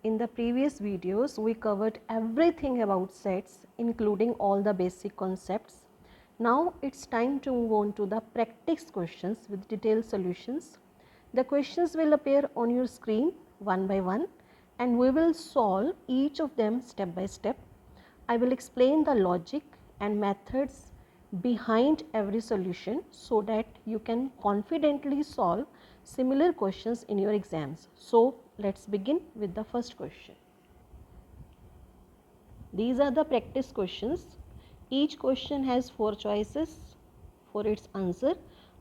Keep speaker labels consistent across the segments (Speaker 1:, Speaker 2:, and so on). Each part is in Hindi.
Speaker 1: In the previous videos, we covered everything about sets, including all the basic concepts. Now it's time to move on to the practice questions with detailed solutions. The questions will appear on your screen one by one, and we will solve each of them step by step. I will explain the logic and methods behind every solution so that you can confidently solve similar questions in your exams. So let's begin with the first question. These are the practice questions. Each question has 4 choices for its answer,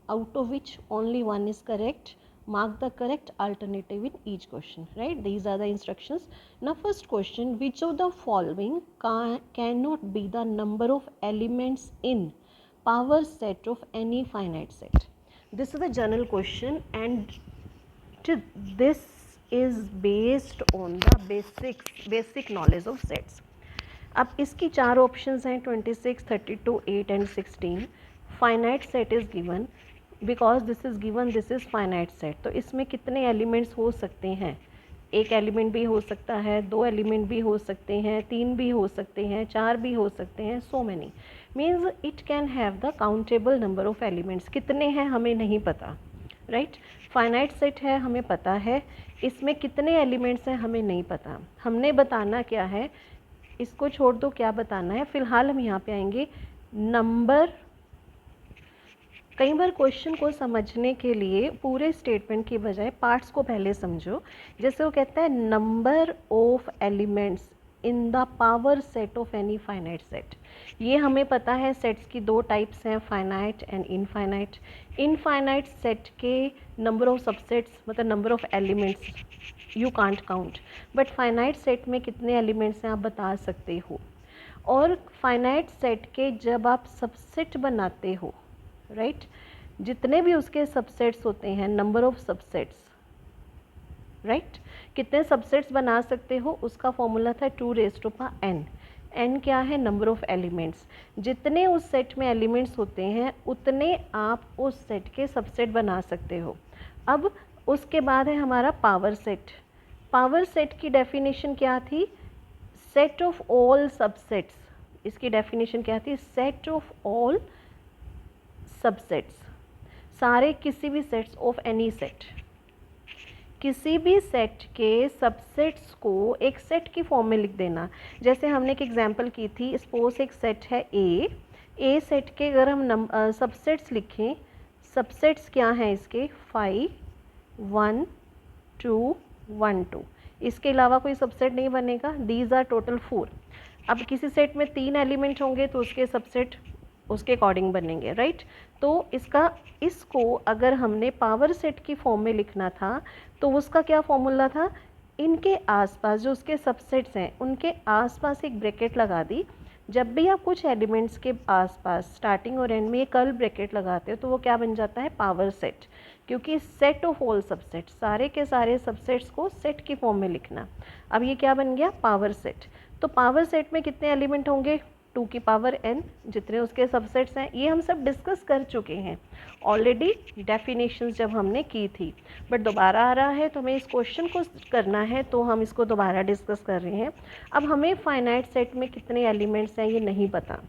Speaker 1: out of which only one is correct. Mark the correct alternative in each question, right? These are the instructions. Now first question, which of the following cannot be the number of elements in power set of any finite set? This is a general question, and this is based on the basic knowledge of sets. अब इसकी 4 ऑप्शंस हैं 26, 32, 8 and 16. Finite set is given because this is given, this is finite set. तो इसमें कितने एलिमेंट्स हो सकते हैं? एक एलिमेंट भी हो सकता है, 2 एलिमेंट भी हो सकते हैं, 3 भी हो सकते हैं, 4 भी हो सकते हैं. So many means it can have the countable number of elements. कितने हैं हमें नहीं पता, राइट? फाइनाइट सेट है, हमें पता है. इसमें कितने एलिमेंट्स हैं हमें नहीं पता. हमने बताना क्या है, इसको छोड़ दो, क्या बताना है. फिलहाल हम यहाँ पे आएंगे नंबर. कई बार क्वेश्चन को समझने के लिए पूरे स्टेटमेंट की बजाय पार्ट्स को पहले समझो. जैसे वो कहता है number of elements in the power set of any finite set. ये हमें पता है सेट्स की 2 टाइप्स हैं, finite and infinite. Infinite set के नंबर ऑफ सबसेट्स मतलब number of elements you can't count, but finite set में कितने एलिमेंट्स हैं आप बता सकते हो. और फाइनाइट सेट के जब आप सबसेट बनाते हो, राइट, जितने भी उसके सबसेट्स होते हैं, नंबर ऑफ सबसेट्स, राइट, कितने सबसेट्स बना सकते हो, उसका फॉर्मूला था 2n. n क्या है? Number of elements. जितने उस सेट में एलिमेंट्स होते हैं उतने आप उस सेट के सबसेट बना सकते हो. अब उसके बाद है हमारा पावर सेट. पावर सेट की डेफिनेशन क्या थी? Set of all subsets. इसकी डेफिनेशन क्या थी? Set of all subsets. सारे किसी भी सेट्स ऑफ एनी सेट, किसी भी सेट के सबसेट्स को एक सेट की फॉर्म में लिख देना. जैसे हमने एक एग्जांपल की थी, सपोज एक सेट है ए सेट के अगर हम सबसेट्स लिखें, सबसेट्स क्या हैं इसके? 5, 1, 2, 1, 2. इसके अलावा कोई सबसेट नहीं बनेगा. These are total 4. अब किसी सेट में 3 एलिमेंट होंगे तो उसके सबसेट उसके अकॉर्डिंग बनेंगे, राइट? तो इसको अगर हमने पावर सेट की फॉर्म में लिखना था तो उसका क्या फॉर्मूला था? इनके आसपास जो उसके सबसेट्स हैं उनके आसपास एक ब्रैकेट लगा दी. जब भी आप कुछ एलिमेंट्स के आसपास स्टार्टिंग और एंड में ये कर्ल ब्रैकेट लगाते हो तो वो क्या बन जाता है? Power set. क्योंकि सेट ऑफ ऑल सबसेट, सारे के सारे सबसेट्स को सेट की फॉर्म में लिखना. अब ये क्या बन गया? Power set. तो पावर सेट में कितने एलिमेंट होंगे? 2 की पावर n, जितने उसके सबसेट्स हैं. ये हम सब डिस्कस कर चुके हैं ऑलरेडी डेफिनेशंस जब हमने की थी, बट दोबारा आ रहा है तो हमें इस क्वेश्चन को करना है तो हम इसको दोबारा डिस्कस कर रहे हैं. अब हमें फाइनाइट सेट में कितने एलिमेंट्स हैं ये नहीं पता.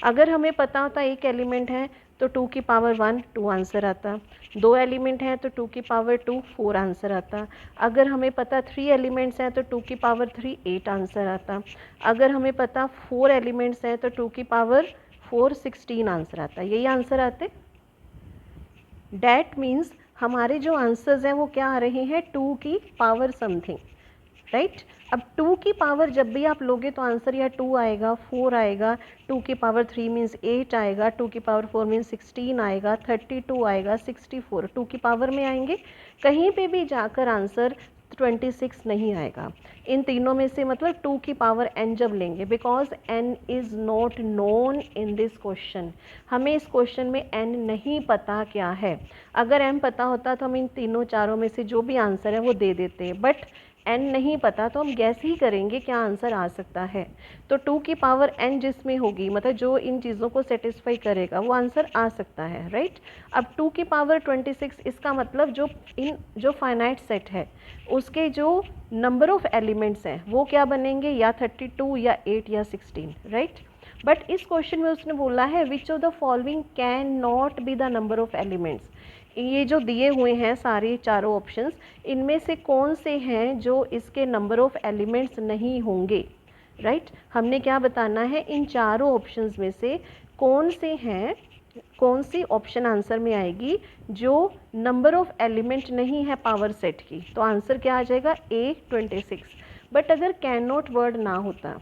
Speaker 1: अगर हमें पता होता एक एलिमेंट है तो 2 की पावर 1 2 आंसर आता. 2 एलिमेंट हैं तो 2 की पावर 2 4 आंसर आता. अगर हमें पता 3 एलिमेंट्स हैं तो 2 की पावर 3 8 आंसर आता. अगर हमें पता 4 एलिमेंट्स हैं तो 2 की पावर 4 16 आंसर आता. यही आंसर आते. डैट मीन्स हमारे जो आंसर्स हैं वो क्या आ रहे हैं? 2 की पावर समथिंग, राइट? अब 2 की पावर जब भी आप लोगे तो आंसर या 2 आएगा, 4 आएगा, 2 की पावर 3 मीन्स 8 आएगा, 2 की पावर 4 मीन्स 16 आएगा, 32 आएगा, 64 2 की पावर में आएंगे. कहीं पे भी जाकर आंसर 26 नहीं आएगा. इन तीनों में से मतलब 2 की पावर n जब लेंगे, because n is not known in this question. हमें इस क्वेश्चन में n नहीं पता क्या है. अगर n पता होता तो हम इन तीनों चारों में से जो भी आंसर है वो दे देते, बट n नहीं पता तो हम गैस ही करेंगे क्या आंसर आ सकता है। तो 2 की पावर n जिसमें होगी, मतलब जो इन चीज़ों को सेटिस्फाई करेगा वो आंसर आ सकता है, राइट। अब 2 की पावर 26, इसका मतलब जो फाइनाइट सेट है उसके जो नंबर ऑफ एलिमेंट्स हैं वो क्या बनेंगे, या 32 या 8 या 16, राइट। बट इस क्वेश्चन में उसने बोला है which of the following can not be the number of elements. ये जो दिए हुए हैं सारे चारों ऑप्शंस, इनमें से कौन से हैं जो इसके नंबर ऑफ एलिमेंट्स नहीं होंगे, राइट। हमने क्या बताना है, इन चारों ऑप्शंस में से कौन से हैं, कौन सी ऑप्शन आंसर में आएगी जो नंबर ऑफ एलिमेंट नहीं है पावर सेट की। तो आंसर क्या आ जाएगा, A 26। बट अगर कैन नॉट वर्ड ना होता,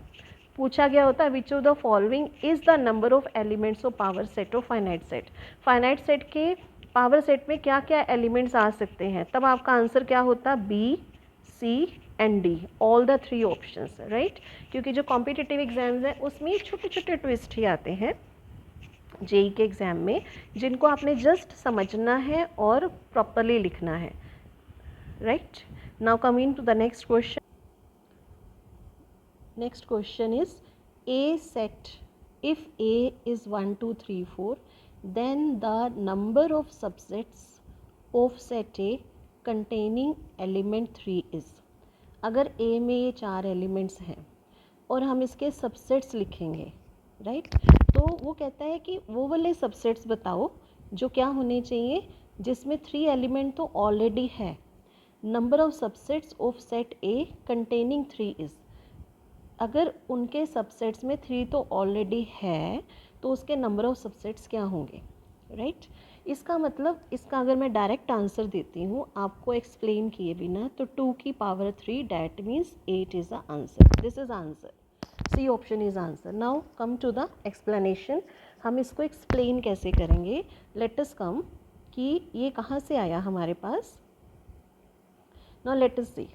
Speaker 1: पूछा गया होता which of the following is the number of elements of power set of finite set. Finite set के पावर सेट में क्या क्या एलिमेंट्स आ सकते हैं, तब आपका आंसर क्या होता, B, C and D, all the 3 options, right. क्योंकि जो कॉम्पिटिटिव एग्जाम्स हैं उसमें छोटे छोटे ट्विस्ट ही आते हैं जेई के एग्ज़ाम में, जिनको आपने जस्ट समझना है और प्रॉपरली लिखना है, right. Now coming to the next question. Next question is A set. If A is 1, 2, 3, 4, then the number of subsets of set A containing element 3 is. अगर A में ये 4 एलिमेंट्स हैं और हम इसके सबसेट्स लिखेंगे, राइट, तो वो कहता है कि वो वाले सबसेट्स बताओ जो क्या होने चाहिए, जिसमें 3 एलिमेंट तो ऑलरेडी है। Number of subsets of set A containing 3 is. अगर उनके सबसेट्स में 3 तो ऑलरेडी है तो उसके नंबर ऑफ सबसेट्स क्या होंगे, राइट। इसका मतलब, इसका अगर मैं डायरेक्ट आंसर देती हूँ आपको एक्सप्लेन किए बिना, तो 2 की power 3 that means 8 is the answer. This is answer, C option is answer. Now come to the explanation. हम इसको एक्सप्लेन कैसे करेंगे, लेट अस कम कि ये कहाँ से आया हमारे पास। नाउ लेट अस सी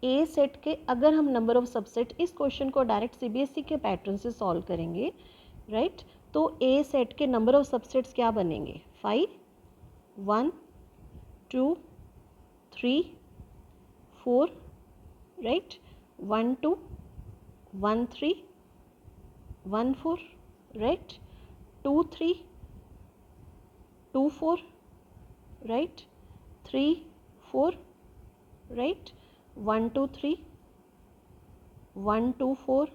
Speaker 1: ए सेट के, अगर हम नंबर ऑफ सबसेट, इस क्वेश्चन को डायरेक्ट सीबीएसई के पैटर्न से सॉल्व करेंगे, राइट। तो ए सेट के नंबर ऑफ सबसेट्स क्या बनेंगे, 5, 1, 2, 3, 4, right, 1, 2, 1, 3, 1, 4, right, 2, 3, 2, 4, right, 3, 4, right, 1, 2, 3, 1, 2, 4,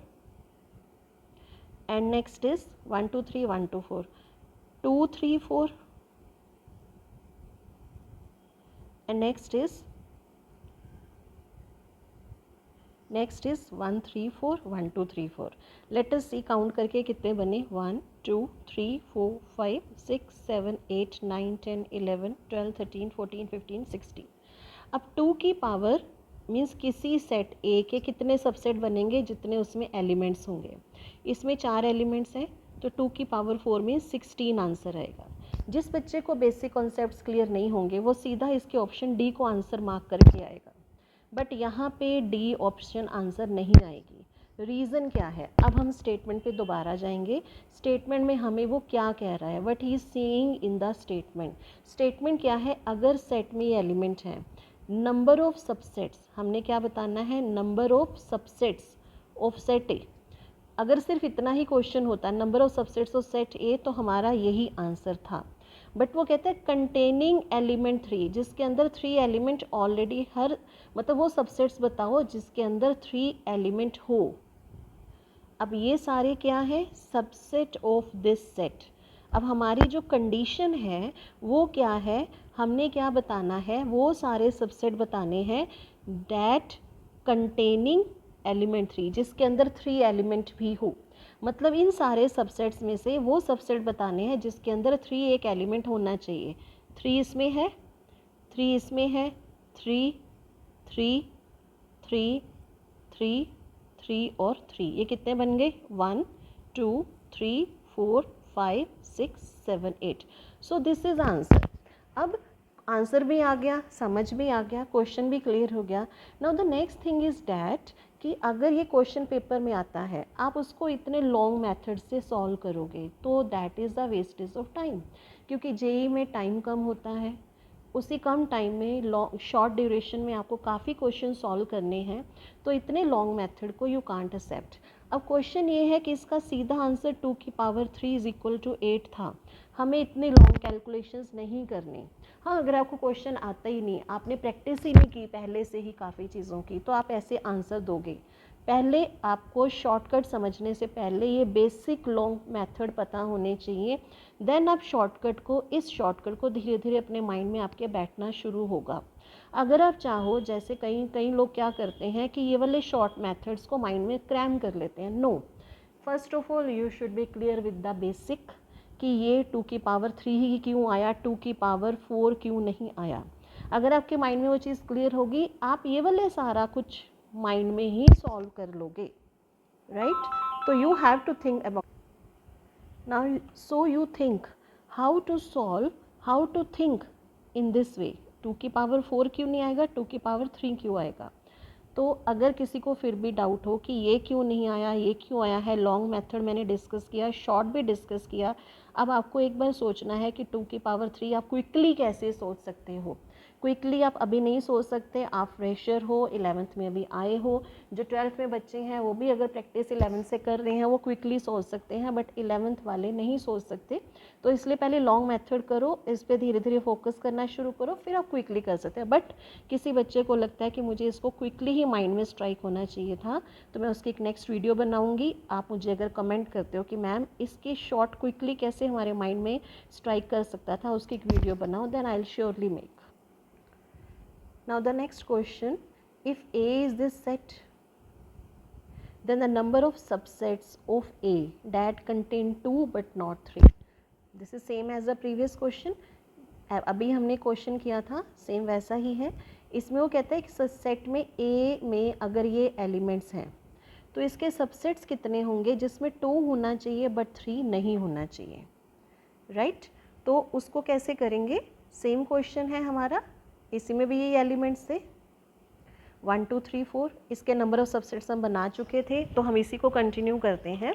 Speaker 1: and next is 1, 2, 3, 1, 2, 4, 2, 3, 4, and next is 1, 3, 4, 1, 2, 3, 4. Let us see count करके कितने बने, 1, 2, 3, 4, 5, 6, 7, 8, 9, 10, 11, 12, 13, 14, 15, 16. अब 2 की पावर मीन्स किसी सेट ए के कितने सबसेट बनेंगे, जितने उसमें एलिमेंट्स होंगे। इसमें 4 एलिमेंट्स हैं तो 2 की पावर 4 मीन्स 16 आंसर आएगा। जिस बच्चे को बेसिक कॉन्सेप्ट्स क्लियर नहीं होंगे वो सीधा इसके ऑप्शन डी को आंसर मार्क करके आएगा, बट यहाँ पे डी ऑप्शन आंसर नहीं आएगी। रीज़न क्या है, अब हम स्टेटमेंट पे दोबारा जाएंगे। स्टेटमेंट में हमें वो क्या कह रहा है, what he is saying in the statement. Statement क्या है, अगर सेट में ये एलिमेंट हैं, नंबर ऑफ सबसेट्स, हमने क्या बताना है, number of subsets of set ए। अगर सिर्फ इतना ही क्वेश्चन होता, number of subsets of set ए, तो हमारा यही आंसर था। बट वो कहते हैं कंटेनिंग एलिमेंट 3, जिसके अंदर 3 एलिमेंट ऑलरेडी, हर मतलब वो सबसेट्स बताओ जिसके अंदर 3 एलिमेंट हो। अब ये सारे क्या है, सबसेट ऑफ दिस सेट। अब हमारी जो कंडीशन है वो क्या है, हमने क्या बताना है, वो सारे सबसेट बताने हैं दैट कंटेनिंग एलिमेंट 3, जिसके अंदर 3 एलिमेंट भी हो। मतलब इन सारे सबसेट्स में से वो सबसेट बताने हैं जिसके अंदर 3 एक एलिमेंट होना चाहिए। 3 इसमें है, 3 इसमें है, 3, 3, 3, 3, 3 और 3, ये कितने बन गए, 1, 2, 3, 4, 5, 6, 7, 8। So this is answer. अब आंसर भी आ गया, समझ भी आ गया, क्वेश्चन भी क्लियर हो गया। Now the next thing is that कि अगर ये क्वेश्चन पेपर में आता है, आप उसको इतने लॉन्ग मेथड से सॉल्व करोगे तो that is the wastage of time, क्योंकि जेई में टाइम कम होता है, उसी कम टाइम में लॉन्ग शॉर्ट ड्यूरेशन में आपको काफ़ी क्वेश्चन सॉल्व करने हैं, तो इतने लॉन्ग मेथड को यू कांट एक्सेप्ट। अब क्वेश्चन ये है कि इसका सीधा आंसर 2 की पावर 3 इज इक्वल टू 8 था, हमें इतने लॉन्ग कैलकुलेशंस नहीं करनी। हाँ, अगर आपको क्वेश्चन आता ही नहीं, आपने प्रैक्टिस ही नहीं की पहले से ही काफ़ी चीज़ों की, तो आप ऐसे आंसर दोगे। पहले आपको शॉर्टकट समझने से पहले ये बेसिक लॉन्ग मेथड पता होने चाहिए, देन आप इस शॉर्टकट को धीरे धीरे अपने माइंड में आपके बैठना शुरू होगा। अगर आप चाहो, जैसे कई कई लोग क्या करते हैं कि ये वाले शॉर्ट मेथड्स को माइंड में क्रैम कर लेते हैं। No, first of all you should be clear with the basic कि ये 2 की पावर 3 ही क्यों आया, 2 की पावर 4 क्यों नहीं आया। अगर आपके माइंड में वो चीज़ क्लियर होगी, आप ये वाले सारा कुछ माइंड में ही सॉल्व कर लोगे, राइट। तो you have to think about now, so you think how to solve, how to think in this way. 2 की पावर 4 क्यों नहीं आएगा, 2 की पावर 3 क्यों आएगा। तो अगर किसी को फिर भी डाउट हो कि ये क्यों नहीं आया, ये क्यों आया है, लॉन्ग मेथड मैंने डिस्कस किया, शॉर्ट भी डिस्कस किया। अब आपको एक बार सोचना है कि 2 की पावर 3 आप क्विकली कैसे सोच सकते हो। क्विकली आप अभी नहीं सोच सकते, आप फ्रेशर हो, 11th में अभी आए हो। जो 12th में बच्चे हैं वो भी अगर प्रैक्टिस 11th से कर रहे हैं वो क्विकली सोच सकते हैं, बट 11th वाले नहीं सोच सकते। तो इसलिए पहले लॉन्ग मेथड करो, इस पर धीरे धीरे फोकस करना शुरू करो, फिर आप क्विकली कर सकते हैं। बट किसी बच्चे को लगता है कि मुझे इसको क्विकली ही माइंड में स्ट्राइक होना चाहिए था, तो मैं उसकी एक नेक्स्ट वीडियो बनाऊंगी। आप मुझे अगर कमेंट करते हो कि मैम इसके शॉर्ट क्विकली कैसे हमारे माइंड में स्ट्राइक कर सकता था, उसकी एक वीडियो बनाओ, then I will surely make. Now the next question, if A is this set, then the number of subsets of A that contain 2 but not 3. This is same as the previous question. अभी हमने क्वेश्चन किया था सेम वैसा ही है। इसमें वो कहता है कि सेट में A में अगर ये एलिमेंट्स हैं तो इसके सबसेट्स कितने होंगे जिसमें 2 होना चाहिए बट 3 नहीं होना चाहिए, राइट। तो उसको कैसे करेंगे, सेम क्वेश्चन है हमारा, इसी में भी ये एलिमेंट्स थे 1 2 3 4, इसके नंबर ऑफ सबसेट्स हम बना चुके थे, तो हम इसी को कंटिन्यू करते हैं।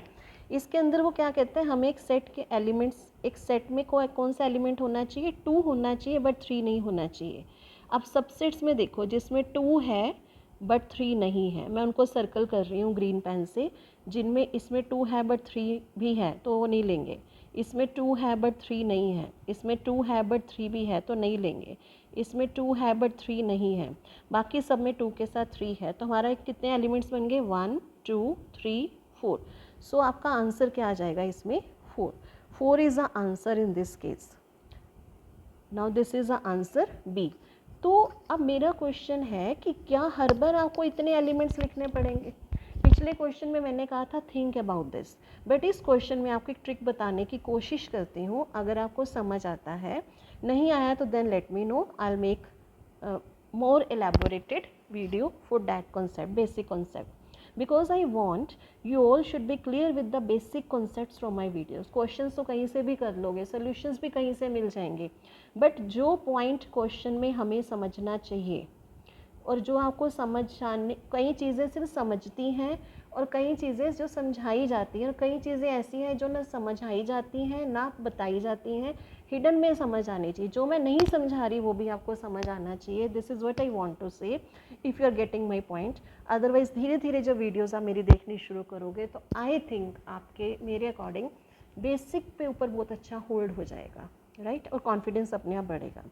Speaker 1: इसके अंदर वो क्या कहते हैं, हमें एक सेट के एलिमेंट्स, एक सेट में कौन सा एलिमेंट होना चाहिए, 2 होना चाहिए बट 3 नहीं होना चाहिए। अब सबसेट्स में देखो जिसमें 2 है बट 3 नहीं है, मैं उनको सर्कल कर रही हूँ ग्रीन पेन से। जिनमें इसमें 2 है बट 3 भी है तो वो नहीं लेंगे, इसमें 2 है बट 3 नहीं है, इसमें 2 है बट 3 भी है तो नहीं लेंगे, इसमें 2 है बट 3 नहीं है, बाकी सब में 2 के साथ 3 है। तो हमारा कितने एलिमेंट्स बन गए, 1 2 3 4। सो आपका आंसर क्या आ जाएगा इसमें, 4 is the answer in this case. Now this is the answer B. तो अब मेरा क्वेश्चन है कि क्या हर बार आपको इतने एलिमेंट्स लिखने पड़ेंगे। पिछले क्वेश्चन में मैंने कहा था थिंक अबाउट दिस, बट इस क्वेश्चन में आपको एक ट्रिक बताने की कोशिश करती हूँ, अगर आपको समझ आता है, नहीं आया तो then let me know, I will make more elaborated video for that concept, basic concept, because I want you all should be clear with the basic concepts from my videos. Questions तो कहीं से भी कर लोगे, solutions भी कहीं से मिल जाएंगे, but जो point question में हमें समझना चाहिए और जो आपको समझाने, कई चीज़ें सिर्फ समझती हैं और कई चीज़ें जो समझाई जाती हैं और कई चीज़ें ऐसी हैं जो ना समझाई जाती हैं ना बताई जाती हैं, हिडन में समझ आनी चाहिए। जो मैं नहीं समझा रही वो भी आपको समझ आना चाहिए। This is what I want to say, if you are getting my point. Otherwise धीरे धीरे जब वीडियोज़ आप मेरी देखनी शुरू करोगे तो आई थिंक आपके मेरे अकॉर्डिंग बेसिक पे ऊपर बहुत अच्छा होल्ड हो जाएगा, राइट, और कॉन्फिडेंस अपने आप बढ़ेगा।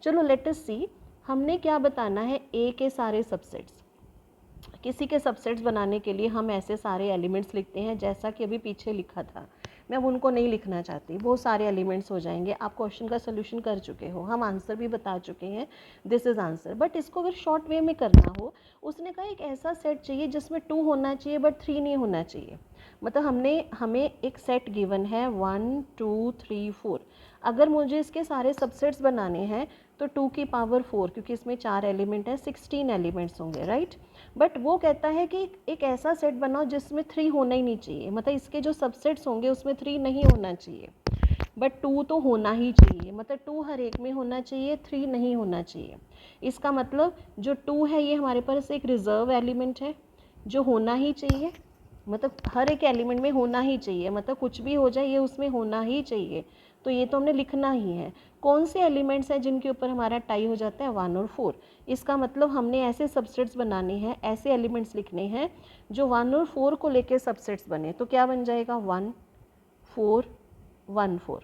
Speaker 1: चलो लेट अस सी, हमने क्या बताना है, ए के सारे सबसेट्स। किसी के सबसेट्स बनाने के लिए हम ऐसे सारे एलिमेंट्स लिखते हैं जैसा कि अभी पीछे लिखा था, मैं अब उनको नहीं लिखना चाहती, बहुत सारे एलिमेंट्स हो जाएंगे। आप क्वेश्चन का सोल्यूशन कर चुके हो, हम आंसर भी बता चुके हैं, दिस इज़ आंसर। बट इसको अगर शॉर्ट वे में करना हो, उसने कहा एक ऐसा सेट चाहिए जिसमें 2 होना चाहिए बट 3 नहीं होना चाहिए। मतलब हमें एक सेट गिवन है 1 2 3 4, अगर मुझे इसके सारे सबसेट्स बनाने हैं तो 2 की पावर 4, क्योंकि इसमें 4 एलिमेंट है, 16 एलिमेंट्स होंगे, राइट। बट वो कहता है कि एक ऐसा सेट बनाओ जिसमें 3 होना ही नहीं चाहिए, मतलब इसके जो सबसेट्स होंगे उसमें 3 नहीं होना चाहिए, बट 2 तो होना ही चाहिए, मतलब 2 हर एक में होना चाहिए, 3 नहीं होना चाहिए। इसका मतलब जो 2 है ये हमारे पास एक रिजर्व एलिमेंट है जो होना ही चाहिए, मतलब हर एक एलिमेंट में होना ही चाहिए, मतलब कुछ भी हो जाए ये उसमें होना ही चाहिए। तो ये तो हमने लिखना ही है। कौन से एलिमेंट्स हैं जिनके ऊपर हमारा टाई हो जाता है, 1 और 4। इसका मतलब हमने ऐसे सबसेट्स बनाने हैं, ऐसे एलिमेंट्स लिखने हैं जो 1 और 4 को लेके सबसेट्स बने। तो क्या बन जाएगा, 1 4 1 4,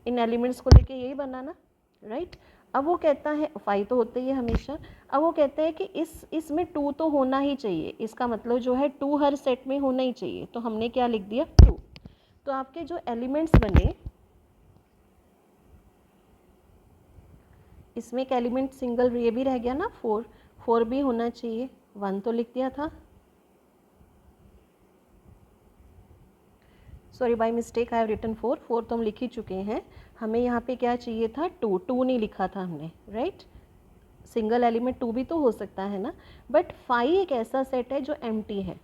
Speaker 1: इन एलिमेंट्स को लेके यही बनाना, राइट। अब वो कहता है 5 तो होते ही है हमेशा। अब वो कहते हैं कि इसमें 2 तो होना ही चाहिए, इसका मतलब जो है 2 हर सेट में होना ही चाहिए। तो हमने क्या लिख दिया, 2। तो आपके जो एलिमेंट्स बने, इसमें एक एलिमेंट सिंगल ये भी रह गया ना, 4, 4 भी होना चाहिए। 1 तो लिख दिया था, sorry by mistake I have written 4, 4 तो हम लिख ही चुके हैं। हमें यहाँ पे क्या चाहिए था, 2, 2 नहीं लिखा था हमने, राइट। सिंगल एलिमेंट 2 भी तो हो सकता है ना, बट 5 एक ऐसा सेट है जो एम्प्टी है,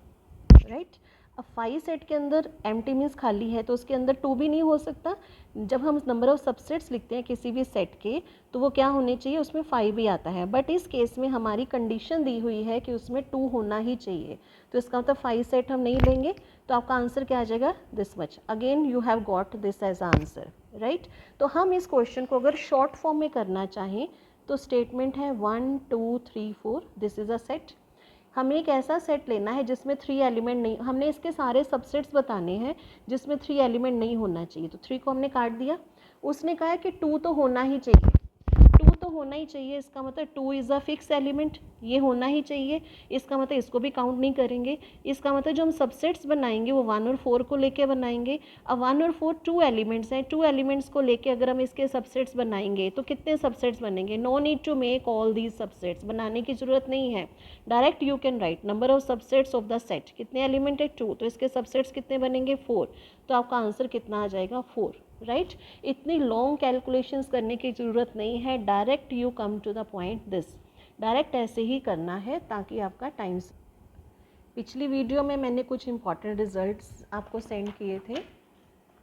Speaker 1: राइट। अब 5 सेट के अंदर एम्प्टी मीन्स खाली है, तो उसके अंदर 2 भी नहीं हो सकता। जब हम नंबर ऑफ सबसेट्स लिखते हैं किसी भी सेट के, तो वो क्या होने चाहिए, उसमें 5 भी आता है। बट इस केस में हमारी कंडीशन दी हुई है कि उसमें 2 होना ही चाहिए, तो इसका मतलब 5 सेट हम नहीं लेंगे। तो आपका आंसर क्या आ जाएगा, this much. Again you have got this as answer, right. तो हम इस क्वेश्चन को अगर शॉर्ट फॉर्म में करना चाहें तो स्टेटमेंट है 1 2 3 4, दिस इज़ अ सेट। हमें एक ऐसा सेट लेना है जिसमें 3 एलिमेंट नहीं, हमने इसके सारे सबसेट्स बताने हैं जिसमें 3 एलिमेंट नहीं होना चाहिए। तो 3 को हमने काट दिया। उसने कहा है कि 2 तो होना ही चाहिए, 2 तो होना ही चाहिए, इसका मतलब 2 इज़ अ फिक्स एलिमेंट, ये होना ही चाहिए। इसका मतलब इसको भी काउंट नहीं करेंगे। इसका मतलब जो हम सबसेट्स बनाएंगे वो 1 और 4 को लेके बनाएंगे। अब 1 और 4 2 एलिमेंट्स हैं, 2 एलिमेंट्स को लेके अगर हम इसके सबसेट्स बनाएंगे तो कितने सबसेट्स बनेंगे, no need to make all these subsets, बनाने की ज़रूरत नहीं है। Direct you can write number of subsets of the set, कितने एलिमेंट है 2, तो इसके सबसेट्स कितने बनेंगे 4। तो आपका आंसर कितना आ जाएगा, 4, राइट। इतनी लॉन्ग कैलकुलेशंस करने की ज़रूरत नहीं है, direct you come to the point this, direct ऐसे ही करना है ताकि आपका टाइम। पिछली वीडियो में मैंने कुछ इंपॉर्टेंट रिजल्ट्स आपको सेंड किए थे,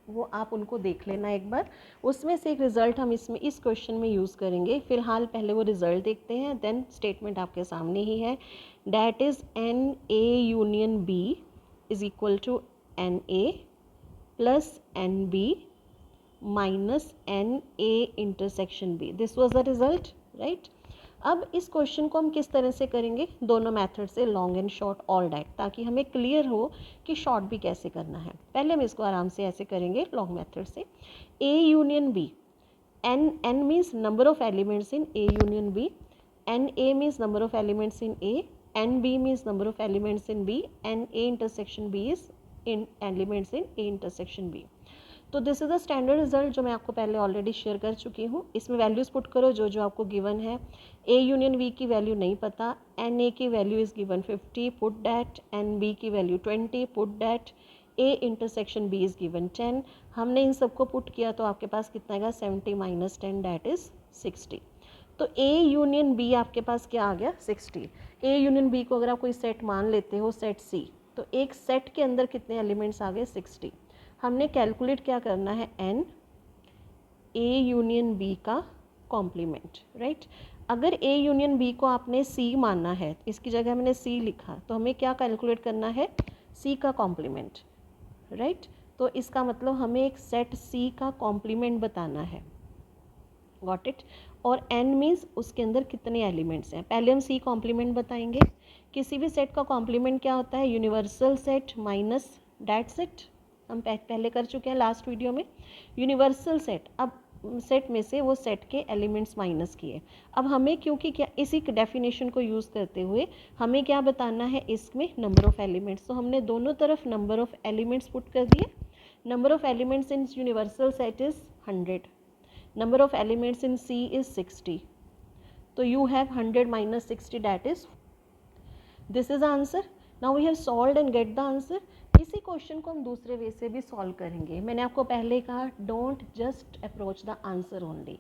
Speaker 1: वो आप उनको देख लेना एक बार। उसमें से एक रिज़ल्ट हम इसमें इस क्वेश्चन में यूज़ करेंगे। फ़िलहाल पहले वो रिज़ल्ट देखते हैं, देन स्टेटमेंट आपके सामने ही है। That is n A union B is equal to n A plus n B minus n A intersection B, this was the result, right. अब इस क्वेश्चन को हम किस तरह से करेंगे, दोनों मेथड से, long and short, all that, ताकि हमें क्लियर हो कि शॉर्ट भी कैसे करना है। पहले हम इसको आराम से ऐसे करेंगे लॉन्ग मेथड से। A union B, n n means number of elements in A union B, n A means number of elements in A, n B means number of elements in B, n A intersection B is in elements in A intersection B. तो this is the standard result जो मैं आपको पहले ऑलरेडी शेयर कर चुकी हूँ। इसमें वैल्यूज़ पुट करो जो जो आपको गिवन है। ए यूनियन बी की वैल्यू नहीं पता, एन ए की value is given 50, put that, n B की value 20, put that, A intersection B is given 10। हमने इन सबको पुट किया तो आपके पास कितना आएगा, 70 माइनस 10 डैट इज़ 60। तो ए यूनियन बी आपके पास क्या आ गया, 60। ए यूनियन बी को अगर आप कोई सेट मान लेते हो, सेट सी, तो एक सेट के अंदर कितने एलिमेंट्स आ गए, 60। हमने कैलकुलेट क्या करना है, एन ए यूनियन बी का कॉम्प्लीमेंट, राइट। अगर ए यूनियन बी को आपने सी मानना है, इसकी जगह मैंने सी लिखा, तो हमें क्या कैलकुलेट करना है, सी का कॉम्प्लीमेंट, राइट। तो इसका मतलब हमें एक सेट सी का कॉम्प्लीमेंट बताना है, गॉट इट। और एन मीन्स उसके अंदर कितने एलिमेंट्स हैं। पहले हम सी कॉम्प्लीमेंट बताएंगे। किसी भी सेट का कॉम्प्लीमेंट क्या होता है, universal set minus that set, हम पहले कर चुके हैं लास्ट वीडियो में। यूनिवर्सल सेट, अब सेट में से वो सेट के एलिमेंट्स माइनस किए। अब हमें क्योंकि क्या इसी डेफिनेशन को यूज़ करते हुए हमें क्या बताना है, इसमें नंबर ऑफ एलिमेंट्स। तो हमने दोनों तरफ नंबर ऑफ एलिमेंट्स पुट कर दिए। Number of elements in universal set is 100, number of elements in C is 60. So you have 100 minus 60, that is, this is the answer. Now we have solved and get the answer. इसी क्वेश्चन को हम दूसरे वे से भी सॉल्व करेंगे। मैंने आपको पहले कहा, don't just approach the answer only.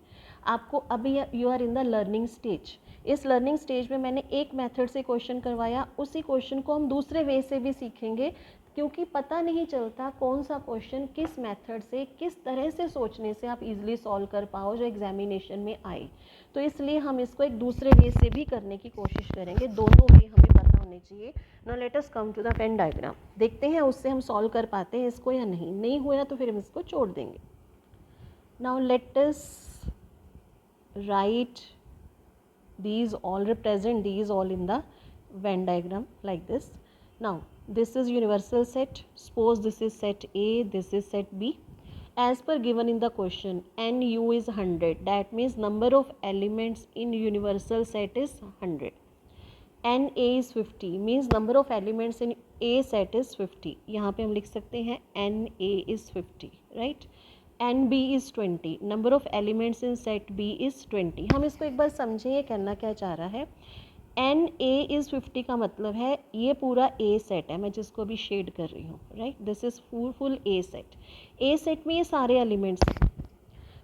Speaker 1: आपको अभी you are in the learning stage. इस लर्निंग स्टेज में मैंने एक मेथड से क्वेश्चन करवाया, उसी क्वेश्चन को हम दूसरे वे से भी सीखेंगे, क्योंकि पता नहीं चलता कौन सा क्वेश्चन किस मेथड से, किस तरह से सोचने से आप इजीली सॉल्व कर पाओ जो एग्जामिनेशन में आए। तो इसलिए हम इसको एक दूसरे वे से भी करने की कोशिश करेंगे, दोनों वे हमें पता होने चाहिए। Now let us come to the Venn diagram, देखते हैं उससे हम सॉल्व कर पाते हैं इसको या नहीं। नहीं हुआ तो फिर हम इसको छोड़ देंगे। Now let us write these all, represent these all in the Venn diagram like this. Now this is universal set. Suppose this is set A, this is set B. As per given in the question, NU is 100. That means number of elements in universal set is 100. NA is 50 means number of elements in A set is 50. यहाँ पे हम लिख सकते हैं NA is 50, right? NB is 20. Number of elements in set B is 20. हम इसको एक बार समझें ये कहना क्या चाह रहा है. NA is 50 का मतलब है ये पूरा A सेट है, मैं जिसको अभी शेड कर रही हूँ, right. This is full A set. A set में ये सारे एलिमेंट्स हैं,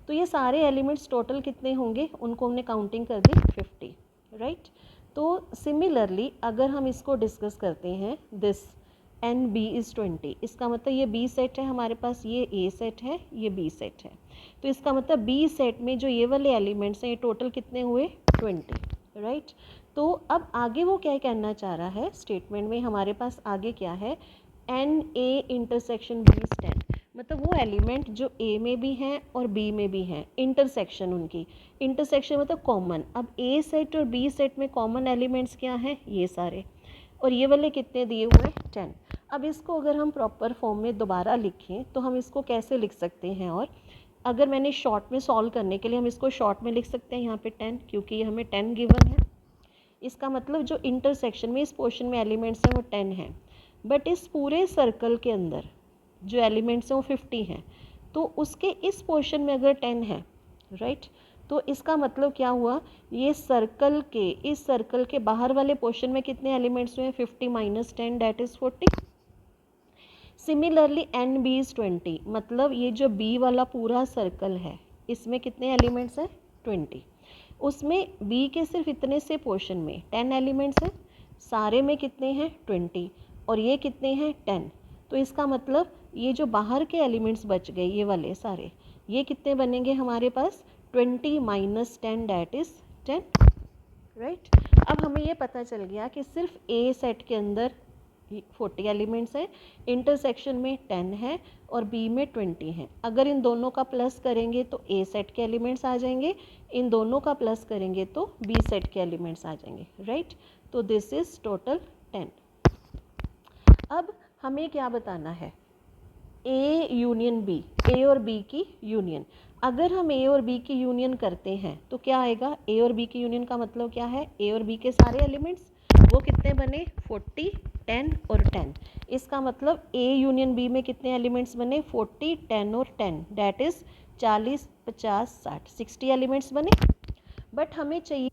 Speaker 1: तो ये सारे एलिमेंट्स टोटल कितने होंगे उनको हमने काउंटिंग कर दी 50, राइट. तो सिमिलरली अगर हम इसको डिस्कस करते हैं, दिस NB इज़ 20, इसका मतलब ये B सेट है हमारे पास, ये A सेट है, ये B सेट है. तो इसका मतलब B सेट में जो ये वाले एलिमेंट्स हैं ये टोटल कितने हुए 20, राइट. तो अब आगे वो क्या कहना चाह रहा है स्टेटमेंट में, हमारे पास आगे क्या है, NA इंटरसेक्शन B इज 10. मतलब वो एलिमेंट जो A में भी हैं और B में भी हैं, इंटरसेक्शन उनकी, इंटरसेक्शन मतलब कॉमन. अब A सेट और B सेट में कॉमन एलिमेंट्स क्या हैं, ये सारे, और ये वाले कितने दिए हुए 10. अब इसको अगर हम प्रॉपर फॉर्म में दोबारा लिखें तो हम इसको कैसे लिख सकते हैं, और अगर मैंने शॉर्ट में सॉल्व करने के लिए हम इसको शॉर्ट में लिख सकते हैं यहाँ पे 10, क्योंकि हमें 10 गिवन है. इसका मतलब जो इंटरसेक्शन में इस पोर्शन में एलिमेंट्स हैं वो 10 हैं, बट इस पूरे सर्कल के अंदर जो एलिमेंट्स हैं वो 50 हैं. तो उसके इस पोर्शन में अगर 10 है, राइट, तो इसका मतलब क्या हुआ, ये सर्कल के, इस सर्कल के बाहर वाले पोर्शन में कितने एलिमेंट्स हुए, 50 minus 10 that is 40. Similarly NB is 20, मतलब ये जो B वाला पूरा सर्कल है इसमें कितने एलिमेंट्स हैं 20. उसमें B के सिर्फ इतने से पोर्शन में 10 एलिमेंट्स हैं, सारे में कितने हैं 20, और ये कितने हैं 10. तो इसका मतलब ये जो बाहर के एलिमेंट्स बच गए ये वाले सारे, ये कितने बनेंगे हमारे पास 20 माइनस 10 डैट इज़ 10, राइट. अब हमें ये पता चल गया कि सिर्फ A सेट के अंदर 40 एलिमेंट्स हैं, इंटरसेक्शन में 10 है और B में 20 हैं. अगर इन दोनों का प्लस करेंगे तो A सेट के एलिमेंट्स आ जाएंगे, इन दोनों का प्लस करेंगे तो B सेट के एलिमेंट्स आ जाएंगे, राइट. तो दिस इज टोटल 10. अब हमें क्या बताना है, A यूनियन B, A और B की यूनियन. अगर हम A और B की यूनियन करते हैं तो क्या आएगा, A और B की यूनियन का मतलब क्या है, A और B के सारे एलिमेंट्स वो कितने बने 40, 10 और 10. इसका मतलब A यूनियन B में कितने एलिमेंट्स बने 40, 10 और 10, डैट इज़ 40, 50, 60, 60 एलिमेंट्स बने. बट हमें चाहिए,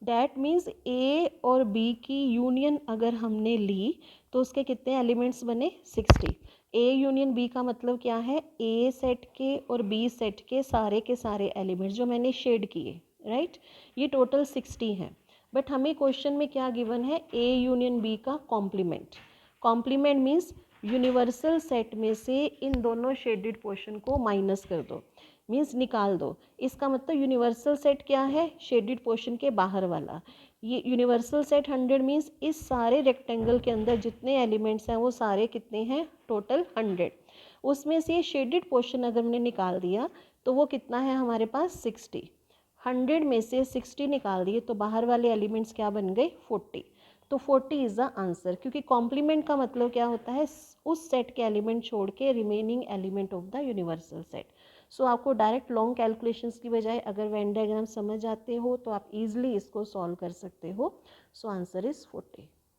Speaker 1: डैट मीन्स A और B की यूनियन अगर हमने ली तो उसके कितने एलिमेंट्स बने 60. A यूनियन B का मतलब क्या है, A सेट के और B सेट के सारे एलिमेंट्स जो मैंने शेड किए, राइट, ये टोटल 60 हैं. बट हमें क्वेश्चन में क्या गिवन है, A यूनियन B का complement. Complement means universal set में से इन दोनों शेडेड पोर्शन को माइनस कर दो, मीन्स निकाल दो. इसका मतलब यूनिवर्सल सेट क्या है, शेडेड पोर्शन के बाहर वाला. ये यूनिवर्सल सेट 100 मीन्स इस सारे रेक्टेंगल के अंदर जितने एलिमेंट्स हैं वो सारे कितने हैं टोटल 100. उसमें से शेडेड पोर्शन अगर हमने निकाल दिया तो वो कितना है हमारे पास 60. 100 में से 60 निकाल दिए तो बाहर वाले एलिमेंट्स क्या बन गए 40. तो 40 इज़ द आंसर, क्योंकि कॉम्प्लीमेंट का मतलब क्या होता है, उस सेट के एलिमेंट छोड़ के remaining element of the universal set. So आपको डायरेक्ट लॉन्ग कैलकुलेशंस की बजाय अगर वेन डायग्राम समझ आते हो तो आप इजीली इसको सॉल्व कर सकते हो. So answer is 40.